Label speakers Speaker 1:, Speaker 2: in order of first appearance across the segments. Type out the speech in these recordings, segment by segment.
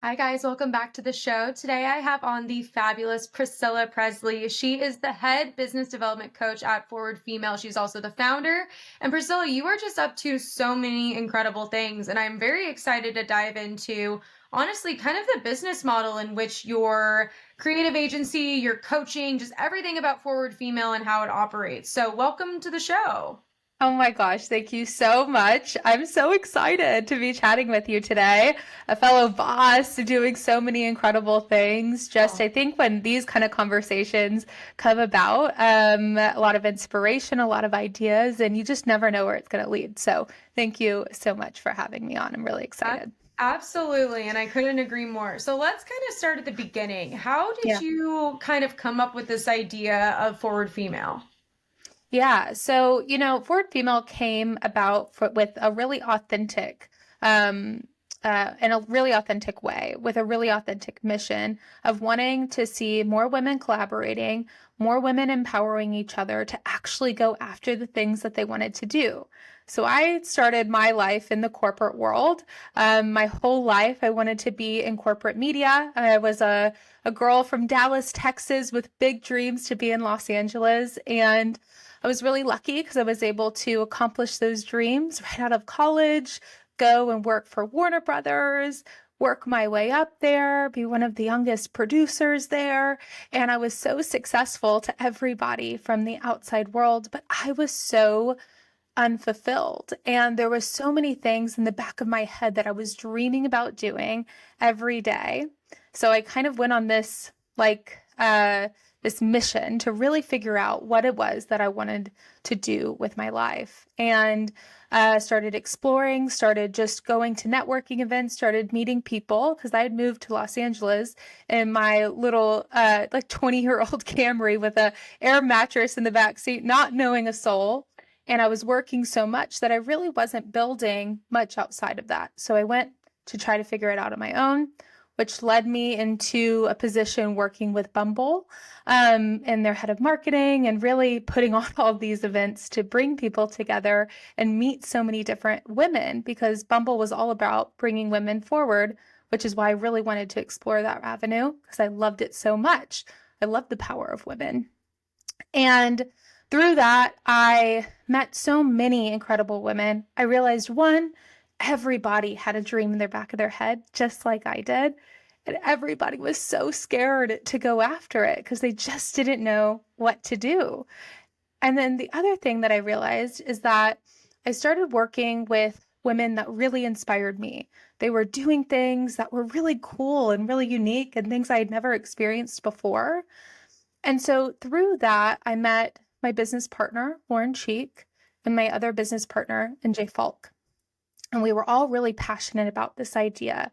Speaker 1: Hi, guys. Welcome back to the show. Today, I have on the fabulous Priscilla Presley. She is the head business development coach at Forward Female. She's also the founder. And Priscilla, you are just up to so many incredible things. And I'm very excited to dive into, honestly, kind of the business model in which your creative agency, your coaching, just everything about Forward Female and how it operates. So, welcome to the show.
Speaker 2: Oh my gosh, thank you so much. I'm so excited to be chatting with you today. A fellow boss doing so many incredible things. Just, I think when these kind of conversations come about, a lot of inspiration, a lot of ideas, and you just never know where it's going to lead. So, thank you so much for having me on. I'm really
Speaker 1: Ab-
Speaker 2: excited.
Speaker 1: Absolutely, and I couldn't agree more. So let's kind of start at the beginning. How did
Speaker 2: Yeah.
Speaker 1: you kind of come up with this idea of Forward Female?
Speaker 2: Yeah. So, Forward Female came about with a really authentic, um, in a really authentic way, with a really authentic mission of wanting to see more women collaborating, more women empowering each other to actually go after the things that they wanted to do. So I started my life in the corporate world. My whole life, I wanted to be in corporate media. I was a girl from Dallas, Texas, with big dreams to be in Los Angeles. And I was really lucky because I was able to accomplish those dreams right out of college, go and work for Warner Brothers, work my way up there, be one of the youngest producers there. And I was so successful to everybody from the outside world, but I was so unfulfilled. And there were so many things in the back of my head that I was dreaming about doing every day. So I kind of went on this mission to really figure out what it was that I wanted to do with my life. And started exploring, started just going to networking events, started meeting people because I had moved to Los Angeles in my little 20-year-old Camry with a air mattress in the back seat, not knowing a soul. And I was working so much that I really wasn't building much outside of that. So I went to try to figure it out on my own, which led me into a position working with Bumble and their head of marketing and really putting on all these events to bring people together and meet so many different women because Bumble was all about bringing women forward, which is why I really wanted to explore that avenue because I loved it so much. I love the power of women. And through that, I met so many incredible women. I realized one, everybody had a dream in their back of their head, just like I did. And everybody was so scared to go after it because they just didn't know what to do. And then the other thing that I realized is that I started working with women that really inspired me. They were doing things that were really cool and really unique and things I had never experienced before. And so through that, I met my business partner, Lauren Cheek, and my other business partner, NJ Falk. And we were all really passionate about this idea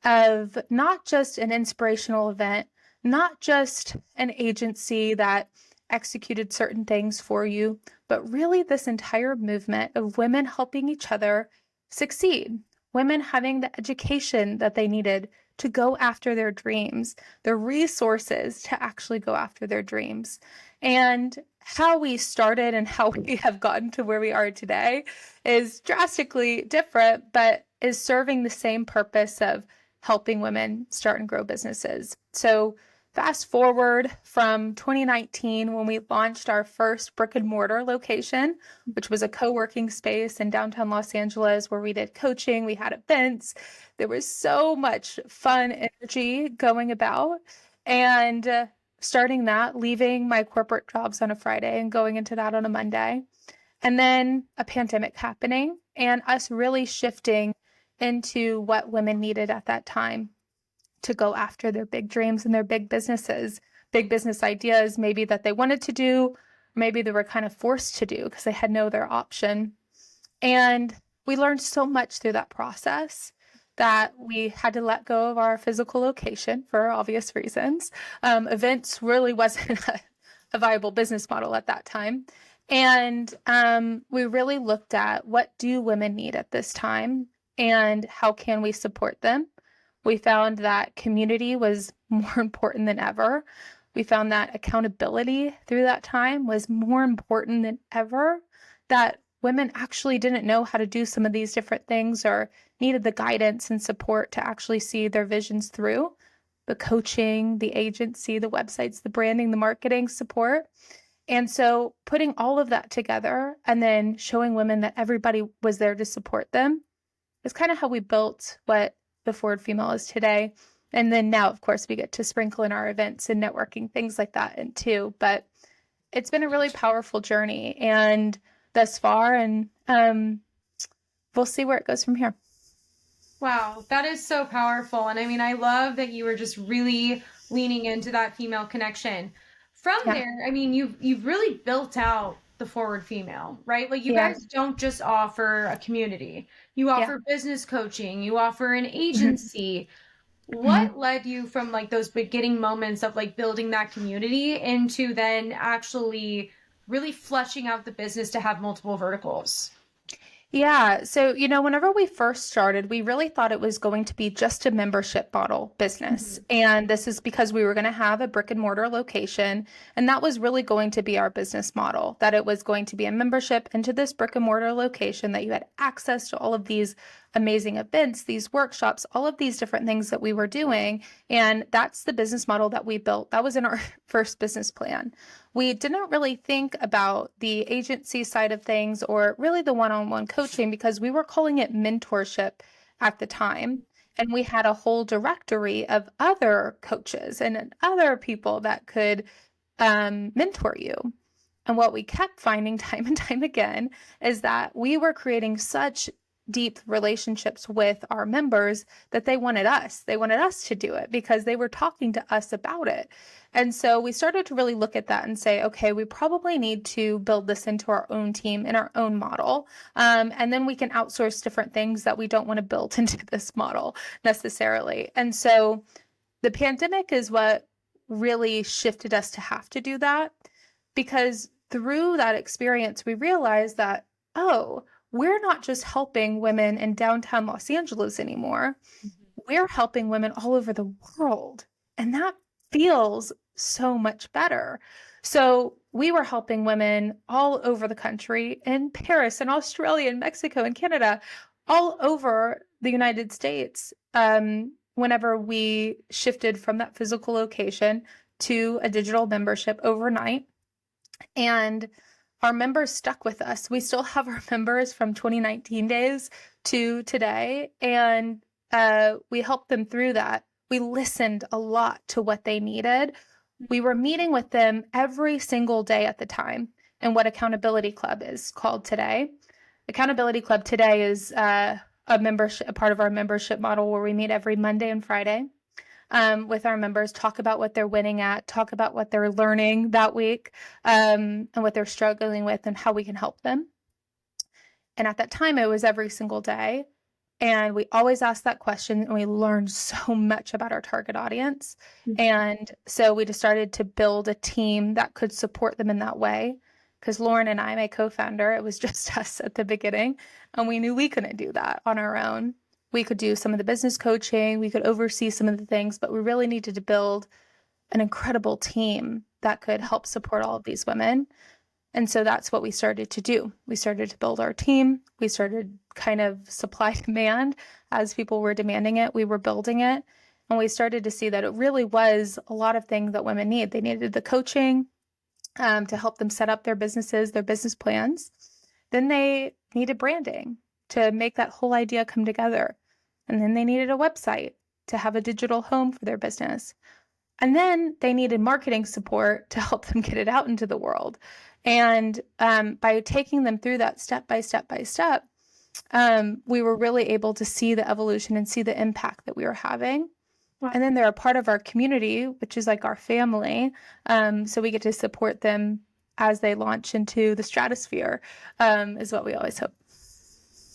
Speaker 2: of not just an inspirational event, not just an agency that executed certain things for you, but really this entire movement of women helping each other succeed, women having the education that they needed to go after their dreams, the resources to actually go after their dreams. And how we started and how we have gotten to where we are today is drastically different, but is serving the same purpose of helping women start and grow businesses. So fast forward from 2019 when we launched our first brick and mortar location, which was a co-working space in downtown Los Angeles where we did coaching, we had events. There was so much fun energy going about. And starting that, leaving my corporate jobs on a Friday and going into that on a Monday. And then a pandemic happening and us really shifting into what women needed at that time to go after their big dreams and their big businesses, big business ideas, maybe that they wanted to do, maybe they were kind of forced to do because they had no other option. And we learned so much through that process that we had to let go of our physical location for obvious reasons. Events really wasn't a viable business model at that time. And we really looked at what do women need at this time and how can we support them. We found that community was more important than ever. We found that accountability through that time was more important than ever, that women actually didn't know how to do some of these different things or needed the guidance and support to actually see their visions through. The coaching, the agency, the websites, the branding, the marketing support. And so putting all of that together and then showing women that everybody was there to support them is kind of how we built what the Forward Female is today. And then now, of course, we get to sprinkle in our events and networking, things like that in too. But it's been a really powerful journey and thus far, and we'll see where it goes from here.
Speaker 1: Wow, that is so powerful. And I mean, I love that you were just really leaning into that female connection. From
Speaker 2: Yeah.
Speaker 1: there, I mean, you've really built out the Forward Female, right? Like you
Speaker 2: Yeah.
Speaker 1: guys don't just offer a community. You
Speaker 2: Yeah.
Speaker 1: offer business coaching, you offer an
Speaker 2: Mhm.
Speaker 1: agency.
Speaker 2: Mhm.
Speaker 1: What led you from like those beginning moments of like building that community into then actually really fleshing out the business to have multiple verticals?
Speaker 2: Yeah. So, whenever we first started, we really thought it was going to be just a membership model business.
Speaker 1: Mhm.
Speaker 2: And this is because we were going to have a brick and mortar location. And that was really going to be our business model, that it was going to be a membership into this brick and mortar location, that you had access to all of these amazing events, these workshops, all of these different things that we were doing. And that's the business model that we built. That was in our first business plan. We didn't really think about the agency side of things or really the one-on-one coaching because we were calling it mentorship at the time. And we had a whole directory of other coaches and other people that could mentor you. And what we kept finding time and time again is that we were creating such deep relationships with our members that they wanted us. They wanted us to do it because they were talking to us about it. And so we started to really look at that and say, okay, we probably need to build this into our own team in our own model. And then we can outsource different things that we don't want to build into this model necessarily. And so the pandemic is what really shifted us to have to do that because through that experience, we realized that, oh, we're not just helping women in downtown Los Angeles anymore. We're helping women all over the world. And that feels so much better. So we were helping women all over the country in Paris and Australia and Mexico and Canada, all over the United States. Whenever we shifted from that physical location to a digital membership overnight. And our members stuck with us. We still have our members from 2019 days to today, and we helped them through that. We listened a lot to what they needed. We were meeting with them every single day at the time, and what Accountability Club is called today. Accountability Club today is a part of our membership model where we meet every Monday and Friday with our members, talk about what they're winning at, talk about what they're learning that week, and what they're struggling with and how we can help them. And at that time, it was every single day. And we always asked that question, and we learned so much about our target audience. And so we just started to build a team that could support them in that way. Because Lauren and I, my co-founder, it was just us at the beginning, and we knew we couldn't do that on our own. We could do some of the business coaching, we could oversee some of the things, but we really needed to build an incredible team that could help support all of these women. And so that's what we started to do. We started to build our team. We started kind of supply demand as people were demanding it. We were building it. And we started to see that it really was a lot of things that women need. They needed the coaching to help them set up their businesses, their business plans. Then they needed branding to make that whole idea come together. And then they needed a website to have a digital home for their business. And then they needed marketing support to help them get it out into the world. And by taking them through that step by step by step, we were really able to see the evolution and see the impact that we were having.
Speaker 1: Wow.
Speaker 2: And then they're a part of our community, which is like our family. So we get to support them as they launch into the stratosphere, is what we always hope.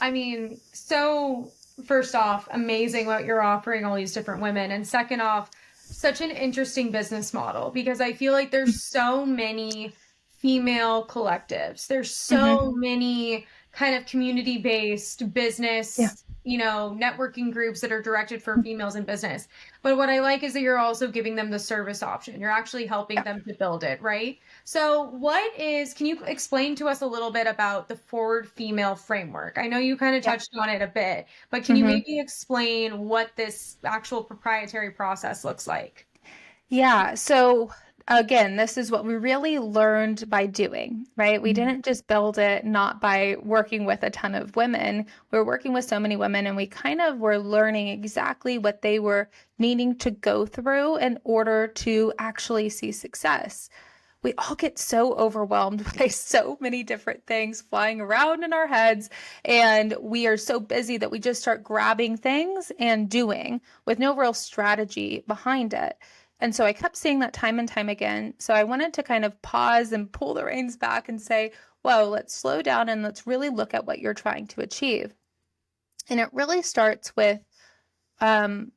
Speaker 1: I mean, so first off, amazing what you're offering all these different women. And second off, such an interesting business model because I feel like there's so many female collectives. There's so many kind of community-based business
Speaker 2: Yeah.
Speaker 1: networking groups that are directed for females in business. But what I like is that you're also giving them the service option. You're actually helping
Speaker 2: Yeah.
Speaker 1: them to build it, right? So, can you explain to us a little bit about the Forward Female Framework? I know you kind of
Speaker 2: Yeah.
Speaker 1: touched on it a bit, but can you
Speaker 2: hmm
Speaker 1: maybe explain what this actual proprietary process looks like?
Speaker 2: Yeah. So again, this is what we really learned by doing, right? We
Speaker 1: Mhm.
Speaker 2: didn't just build it not by working with a ton of women. We were working with so many women, and we kind of were learning exactly what they were needing to go through in order to actually see success. We all get so overwhelmed by so many different things flying around in our heads. And we are so busy that we just start grabbing things and doing with no real strategy behind it. And so I kept seeing that time and time again. So I wanted to kind of pause and pull the reins back and say, whoa, let's slow down and let's really look at what you're trying to achieve. And it really starts with um,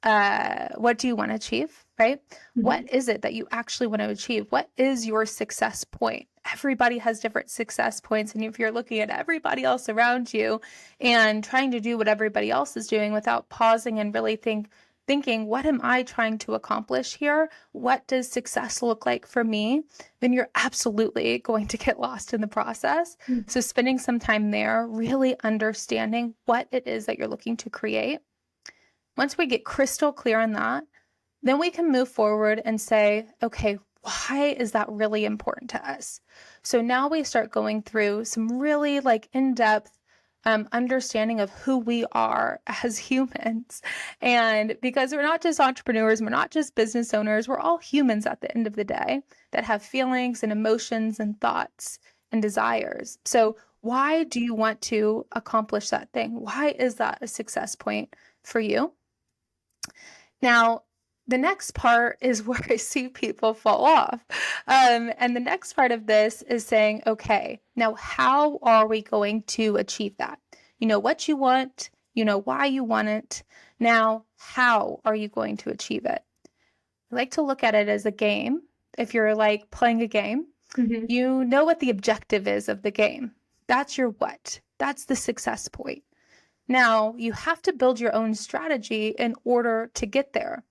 Speaker 2: what do you want to achieve, right? What
Speaker 1: Mhm.
Speaker 2: is it that you actually want to achieve? What is your success point? Everybody has different success points. And if you're looking at everybody else around you and trying to do what everybody else is doing without pausing and really thinking, what am I trying to accomplish here? What does success look like for me? Then you're absolutely going to get lost in the process. So spending some time there, really understanding what it is that you're looking to create. Once we get crystal clear on that, then we can move forward and say, okay, why is that really important to us? So now we start going through some really like in-depth understanding of who we are as humans. And because we're not just entrepreneurs, we're not just business owners, we're all humans at the end of the day that have feelings and emotions and thoughts and desires. So why do you want to accomplish that thing? Why is that a success point for you? Now, the next part is where I see people fall off. And the next part of this is saying, okay, now how are we going to achieve that? You know what you want, you know why you want it. Now, how are you going to achieve it? I like to look at it as a game. If you're like playing a game,
Speaker 1: Mhm.
Speaker 2: you know what the objective is of the game. That's your what. That's the success point. Now, you have to build your own strategy in order to get there.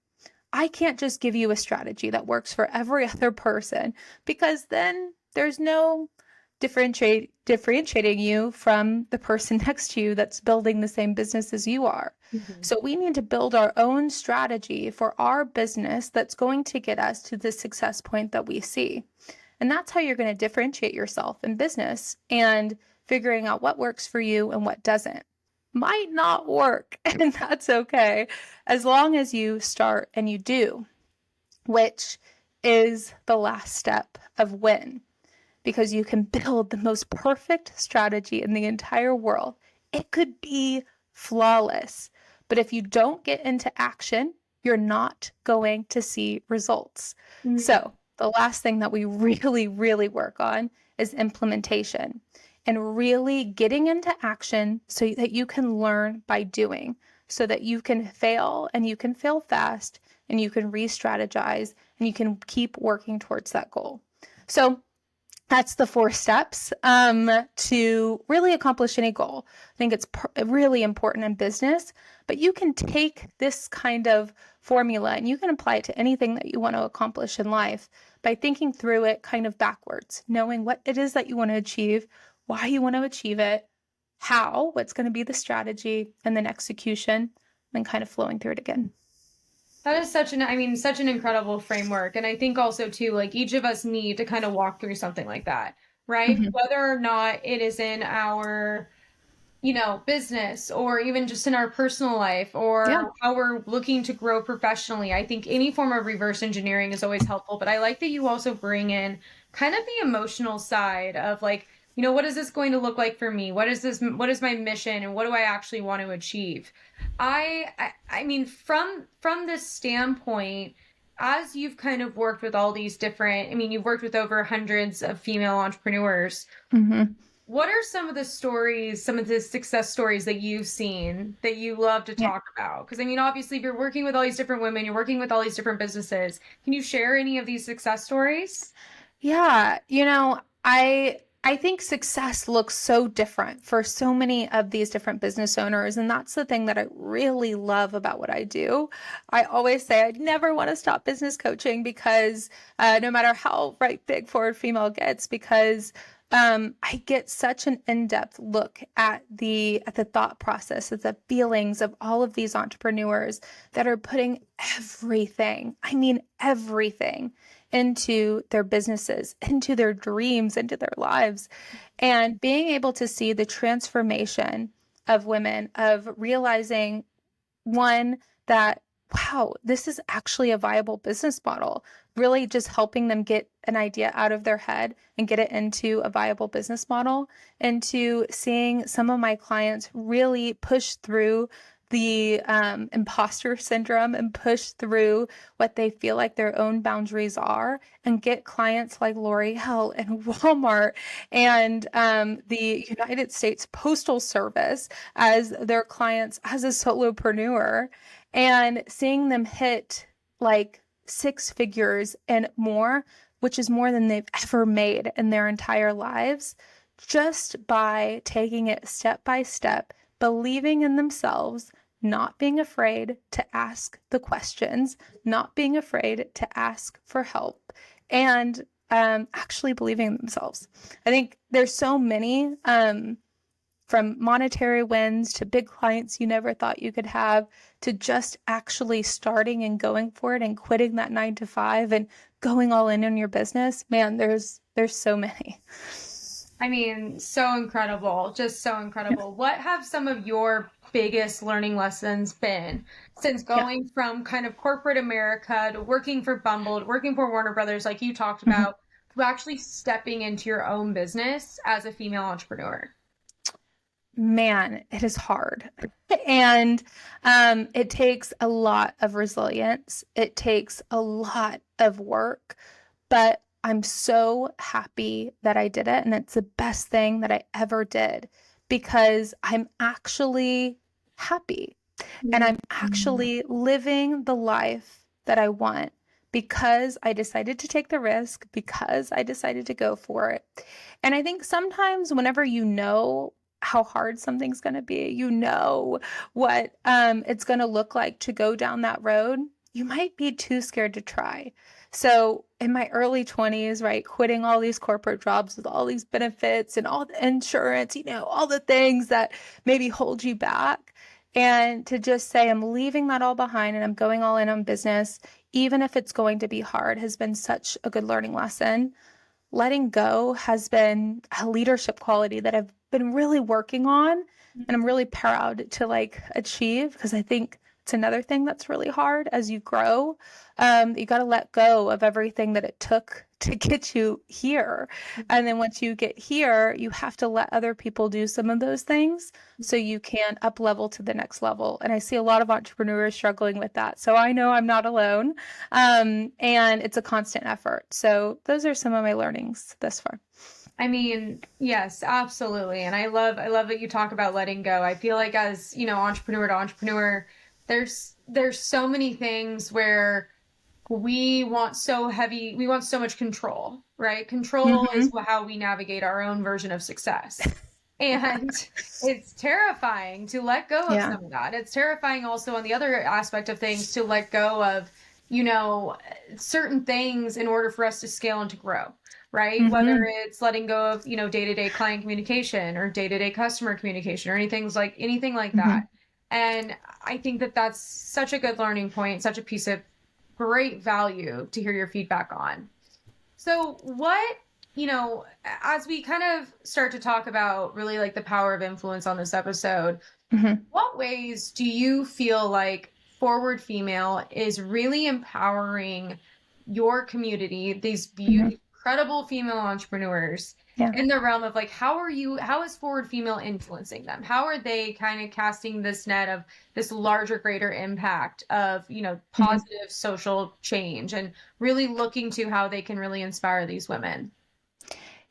Speaker 2: I can't just give you a strategy that works for every other person because then there's no differentiating you from the person next to you that's building the same business as you are.
Speaker 1: Mhm.
Speaker 2: So we need to build our own strategy for our business that's going to get us to the success point that we see. And that's how you're going to differentiate yourself in business and figuring out what works for you and what doesn't. Might not work, and that's okay as long as you start and you do, which is the last step of win, because you can build the most perfect strategy in the entire world. It could be flawless, but if you don't get into action, you're not going to see results.
Speaker 1: Mhm.
Speaker 2: So, the last thing that we really, really work on is implementation and really getting into action so that you can learn by doing, so that you can fail and you can fail fast and you can re strategize and you can keep working towards that goal. So, that's the 4 steps to really accomplish any goal. I think it's really important in business, but you can take this kind of formula and you can apply it to anything that you want to accomplish in life by thinking through it kind of backwards, knowing what it is that you want to achieve, why you want to achieve it, how, what's going to be the strategy, and then execution, and then kind of flowing through it again.
Speaker 1: That is such an incredible framework. And I think also too, like each of us need to kind of walk through something like that, right?
Speaker 2: Mhm.
Speaker 1: Whether or not it is in our, business or even just in our personal life
Speaker 2: Yeah.
Speaker 1: or how we're looking to grow professionally. I think any form of reverse engineering is always helpful, but I like that you also bring in kind of the emotional side of like, what is this going to look like for me? What is my mission and what do I actually want to achieve? I mean from this standpoint, as you've kind of worked with all these different, you've worked with over hundreds of female entrepreneurs.
Speaker 2: hmm
Speaker 1: What are some of the success stories that you've seen that you love to
Speaker 2: Yeah.
Speaker 1: talk about? Because obviously, if you're working with all these different women, you're working with all these different businesses. Can you share any of these success stories?
Speaker 2: Yeah, I think success looks so different for so many of these different business owners. And that's the thing that I really love about what I do. I always say I'd never want to stop business coaching because no matter how right big Forward Female gets, because I get such an in-depth look at the thought process, at the feelings of all of these entrepreneurs that are putting everything, I mean everything, into their businesses, into their dreams, into their lives. And being able to see the transformation of women, of realizing one, that, wow, this is actually a viable business model, really just helping them get an idea out of their head and get it into a viable business model, into seeing some of my clients really push through the imposter syndrome and push through what they feel like their own boundaries are, and get clients like L'Oreal and Walmart and the United States Postal Service as their clients as a solopreneur, and seeing them hit like six figures and more, which is more than they've ever made in their entire lives, just by taking it step by step, believing in themselves, not being afraid to ask the questions, not being afraid to ask for help, and actually believing in themselves. I think there's so many, from monetary wins to big clients you never thought you could have, to just actually starting and going for it and quitting that 9 to 5 and going all in on your business. Man, there's so many.
Speaker 1: I mean, so incredible, just so incredible. What have some of your biggest learning lessons been since
Speaker 2: Yeah.
Speaker 1: going from kind of corporate America to working for Bumble, to working for Warner Brothers, like you talked
Speaker 2: Mhm.
Speaker 1: about, to actually stepping into your own business as a female entrepreneur?
Speaker 2: Man, it is hard. And it takes a lot of resilience. It takes a lot of work, but I'm so happy that I did it. And it's the best thing that I ever did, because I'm actually happy and I'm
Speaker 1: Mhm.
Speaker 2: actually living the life that I want, because I decided to take the risk, because I decided to go for it. And I think sometimes whenever you know how hard something's going to be, you know what it's going to look like to go down that road, you might be too scared to try. So in my early 20s, right, quitting all these corporate jobs with all these benefits and all the insurance, all the things that maybe hold you back, and to just say, I'm leaving that all behind and I'm going all in on business, even if it's going to be hard, has been such a good learning lesson. Letting go has been a leadership quality that I've been really working on, and I'm really proud to like achieve, because I think it's another thing that's really hard as you grow. You got to let go of everything that it took to get you here. And then once you get here, you have to let other people do some of those things so you can up level to the next level. And I see a lot of entrepreneurs struggling with that. So I know I'm not alone. And it's a constant effort. So those are some of my learnings thus far.
Speaker 1: I mean, yes, absolutely. And I love that you talk about letting go. I feel like as, entrepreneur to entrepreneur, there's so many things where we want so much control, right? Control is
Speaker 2: Hmm.
Speaker 1: how we navigate our own version of success.
Speaker 2: Yeah.
Speaker 1: And it's terrifying to let go of
Speaker 2: Yeah.
Speaker 1: some of that. It's terrifying also on the other aspect of things to let go of, you know, certain things in order for us to scale and to grow, right? Whether
Speaker 2: Hmm.
Speaker 1: it's letting go of, day-to-day client communication or day-to-day customer communication or anything like that.
Speaker 2: Hmm.
Speaker 1: And I think that that's such a good learning point, such a piece of great value to hear your feedback on. So, as we kind of start to talk about really like the power of influence on this episode,
Speaker 2: Hmm.
Speaker 1: what ways do you feel like Forward Female is really empowering your community, these
Speaker 2: Hmm.
Speaker 1: incredible female entrepreneurs,
Speaker 2: Yeah.
Speaker 1: in the realm of like, how is Forward Female influencing them? How are they kind of casting this net of this larger, greater impact of,
Speaker 2: Hmm.
Speaker 1: positive social change and really looking to how they can really inspire these women?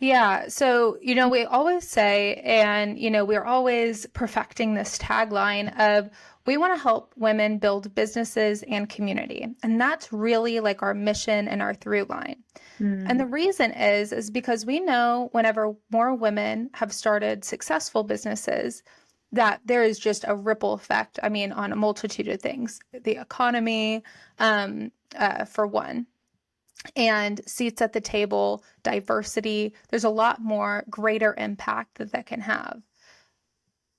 Speaker 2: Yeah. So, we always say, and, we're always perfecting this tagline of we want to help women build businesses and community. And that's really like our mission and our through line. And
Speaker 1: Mm.
Speaker 2: the reason is because we know whenever more women have started successful businesses, that there is just a ripple effect. I mean, on a multitude of things, the economy, for one, and seats at the table, diversity. There's a lot more greater impact that can have.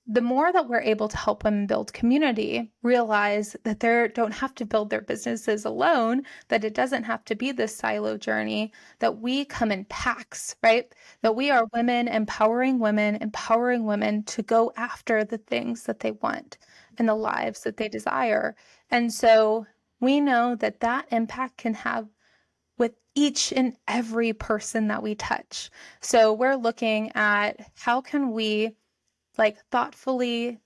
Speaker 2: The more that we're able to help women build community, realize that they don't have to build their businesses alone, that it doesn't have to be this silo journey, that we come in packs, right? That we are women, empowering women to go after the things that they want and the lives that they desire. And so we know that that impact can have with each and every person that we touch. So we're looking at how can we like thoughtfully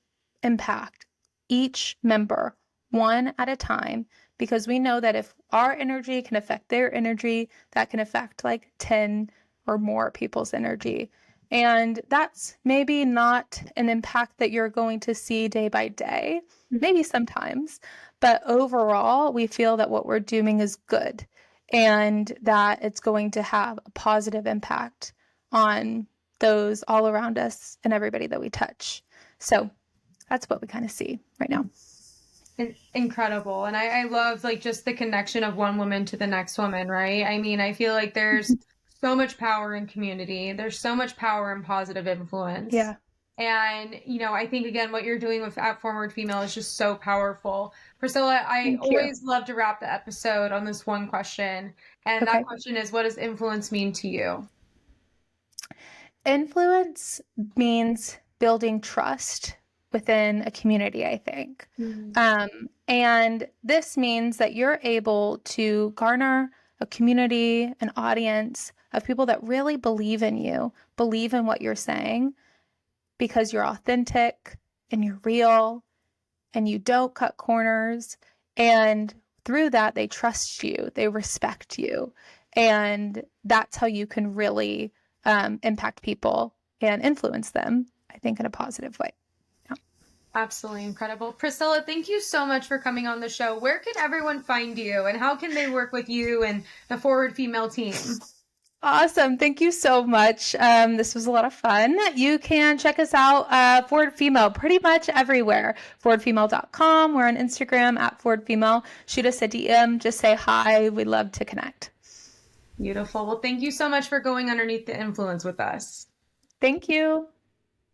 Speaker 2: impact each member one at a time, because we know that if our energy can affect their energy, that can affect like 10 or more people's energy. And that's maybe not an impact that you're going to see day by day, maybe sometimes, but overall, we feel that what we're doing is good and that it's going to have a positive impact on those all around us and everybody that we touch. So that's what we kind of see right now.
Speaker 1: Incredible. And I love like just the connection of one woman to the next woman, right? I mean, I feel like there's so much power in community. There's so much power in positive influence.
Speaker 2: Yeah.
Speaker 1: And, I think again, what you're doing with At Forward Female is just so powerful. Priscilla, I
Speaker 2: Thank you.
Speaker 1: always love to wrap the episode on this one question. And that
Speaker 2: Okay.
Speaker 1: question is, what does influence mean to you?
Speaker 2: Influence means building trust within a community, I think.
Speaker 1: Mm.
Speaker 2: And this means that you're able to garner a community, an audience of people that really believe in you, believe in what you're saying, because you're authentic and you're real and you don't cut corners. And through that, they trust you, they respect you. And that's how you can really impact people and influence them, I think, in a positive way. Yeah.
Speaker 1: Absolutely incredible. Priscilla, thank you so much for coming on the show. Where can everyone find you and how can they work with you and the Forward Female team?
Speaker 2: Awesome. Thank you so much. This was a lot of fun. You can check us out, Forward Female, pretty much everywhere. ForwardFemale.com. We're on Instagram at Forward Female. Shoot us a DM. Just say hi. We'd love to connect.
Speaker 1: Beautiful. Well, thank you so much for going underneath the influence with us.
Speaker 2: Thank you.